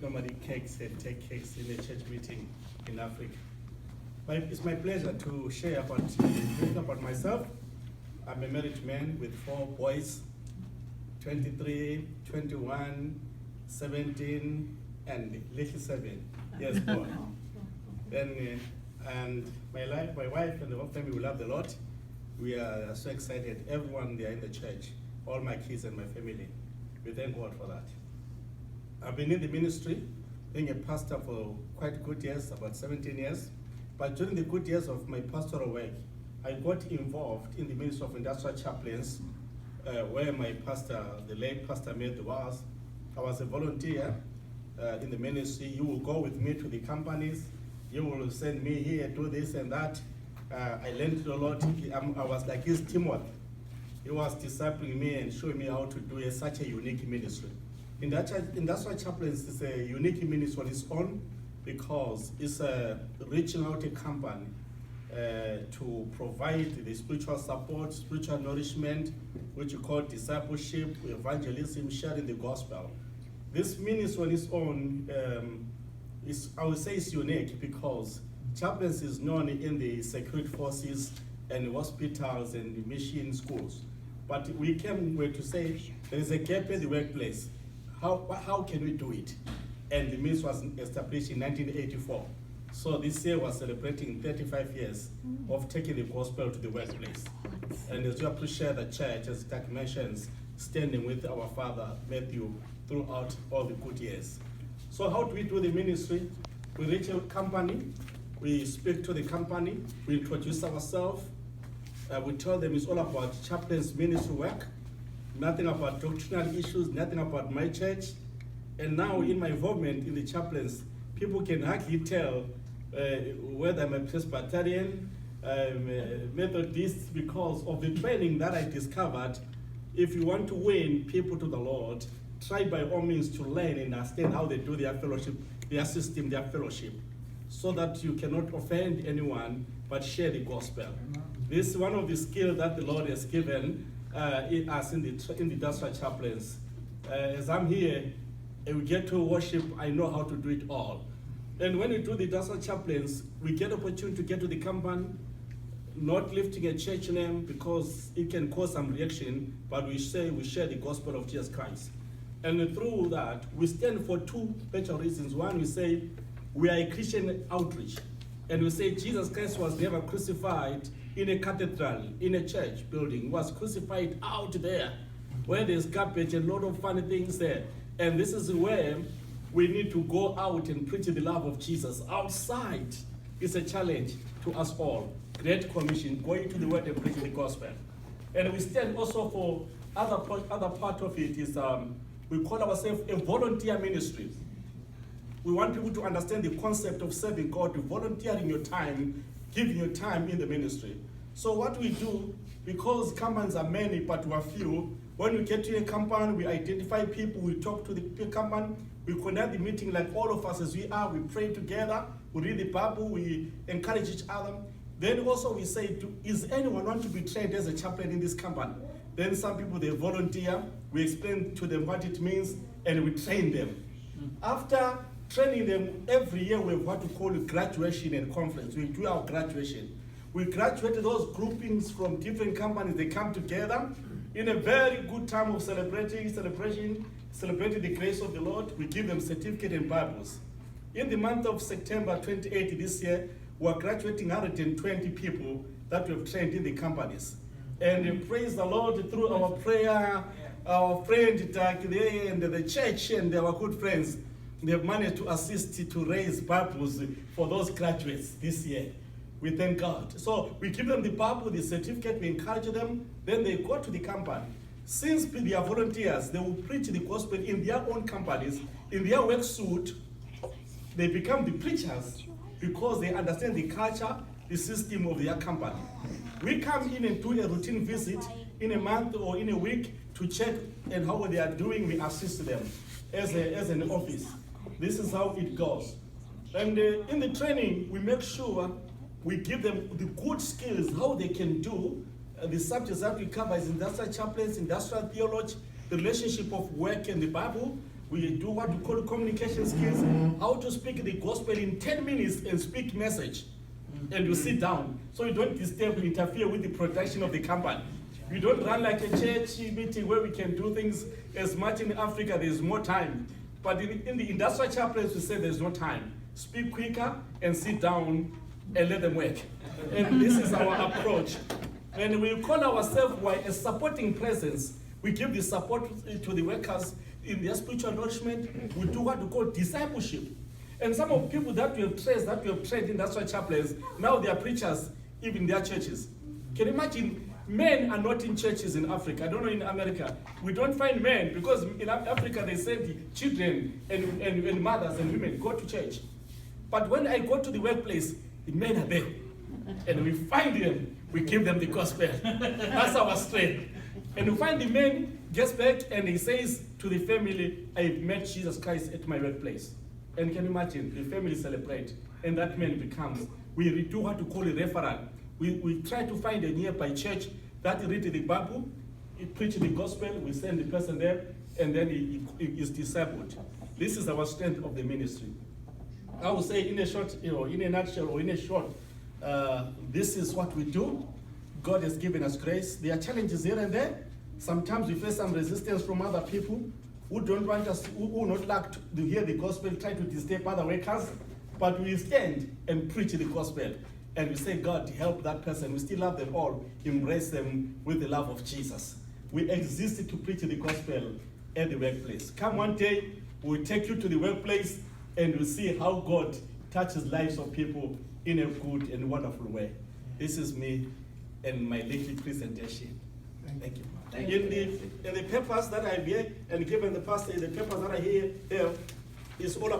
normally cakes and take cakes in a church meeting in Africa. It's my pleasure to share about myself. I'm a married man with 4 boys, 23, 21, 17, and little 7 years boy. And my wife and the whole family, we love the Lord. We are so excited. Everyone there in the church, all my kids and my family, we thank God for that. I've been in the ministry, being a pastor for quite good years, about 17 years. But during the good years of my pastoral work, I got involved in the Ministry of Industrial Chaplains, where my pastor, the late Pastor Matthew was. I was a volunteer in the ministry. You will go with me to the companies. You will send me here, do this and that. I learned a lot. I was like his Timothy. He was discipling me and showing me how to do such a unique ministry. Industrial Chaplains is a unique ministry on its own because it's reaching out a company to provide the spiritual support, spiritual nourishment, which you call discipleship, evangelism, sharing the gospel. This ministry on its own I would say it's unique because chaplains is known in the security forces and hospitals and mission schools. But we came to say there is a gap in the workplace. How can we do it? And the ministry was established in 1984. So this year we're celebrating 35 years of taking the gospel to the workplace. And as you appreciate the church, as Doug mentions, standing with our father, Matthew, throughout all the good years. So how do we do the ministry? We reach a company, we speak to the company, we introduce ourselves, we tell them it's all about chaplains ministry work, nothing about doctrinal issues, nothing about my church. And now in my involvement in the chaplains, people can hardly tell whether I'm a Presbyterian, Methodist, because of the training that I discovered. If you want to win people to the Lord, try by all means to learn and understand how they do their fellowship, their system, their fellowship, so that you cannot offend anyone, but share the gospel. This is one of the skills that the Lord has given us in the industrial chaplains. As I'm here, and we get to worship, I know how to do it all. And when we do the industrial chaplains, we get opportunity to get to the company, not lifting a church name because it can cause some reaction, but we say we share the gospel of Jesus Christ. And through that, we stand for 2 major reasons. One, we say we are a Christian outreach. And we say Jesus Christ was never crucified in a cathedral, in a church building. He was crucified out there, where there's garbage and a lot of funny things there. And this is where we need to go out and preach the love of Jesus. Outside is a challenge to us all. Great Commission, going to the world and preaching the gospel. And we stand also for other part of it is we call ourselves a volunteer ministry. We want people to understand the concept of serving God, volunteering your time, giving your time in the ministry. So what we do, because companies are many but we are few, when we get to a company, we identify people, we talk to the company, we conduct the meeting like all of us as we are, we pray together, we read the Bible, we encourage each other. Then also we say, is anyone want to be trained as a chaplain in this company? Then some people, they volunteer, we explain to them what it means, and we train them. After training them, every year we have what we call graduation and conference. We do our graduation. We graduate those groupings from different companies, they come together in a very good time of celebrating the grace of the Lord. We give them certificate and Bibles. In the month of September 28 this year, we are graduating 120 people that we have trained in the companies. And praise the Lord, through our prayer, our friend Doug there and the church and our good friends, they have managed to assist to raise Bibles for those graduates this year. We thank God. So we give them the Bible, the certificate, we encourage them, then they go to the company. Since they are volunteers, they will preach the gospel in their own companies, in their work suit. They become the preachers because they understand the culture, the system of their company. We come in and do a routine visit in a month or in a week to check and how they are doing. We assist them as an office. This is how it goes. And in the training, we make sure we give them the good skills, how they can do the subjects that we cover is industrial chaplains, industrial theology, the relationship of work and the Bible, We do what we call communication skills, how to speak the gospel in 10 minutes and speak message. And you sit down, so you don't disturb, interfere with the production of the company. We don't run like a church meeting where we can do things as much in Africa, there's more time. But in the industrial chaplains, we say there's no time. Speak quicker and sit down and let them work. And this is our approach. And we call ourselves a supporting presence. We give the support to the workers in their spiritual nourishment. We do what we call discipleship. And some of the people that we have trained industrial chaplains, now they are preachers, even in their churches. Can you imagine? Men are not in churches in Africa. I don't know in America. We don't find men because in Africa they say the children and mothers and women go to church. But when I go to the workplace, the men are there. And we find them, we give them the gospel. That's our strength. And we find the man gets back and he says to the family, I've met Jesus Christ at my workplace. And can you imagine, the family celebrate, and that man becomes, we do what we call a referral. We try to find a nearby church that read the Bible, he preach the gospel, we send the person there, and then he is discipled. This is our strength of the ministry. I would say in a short, in a nutshell or in a short, this is what we do. God has given us grace. There are challenges here and there. Sometimes we face some resistance from other people who don't want us, who not like to hear the gospel, try to disturb other workers. But we stand and preach the gospel. And we say, God, help that person. We still love them all. Embrace them with the love of Jesus. We exist to preach the gospel at the workplace. Come one day, we'll take you to the workplace and we'll see how God touches lives of people in a good and wonderful way. This is me and my little presentation. Thank you. In the papers that I have here and given the pastor, the papers that I have here is all about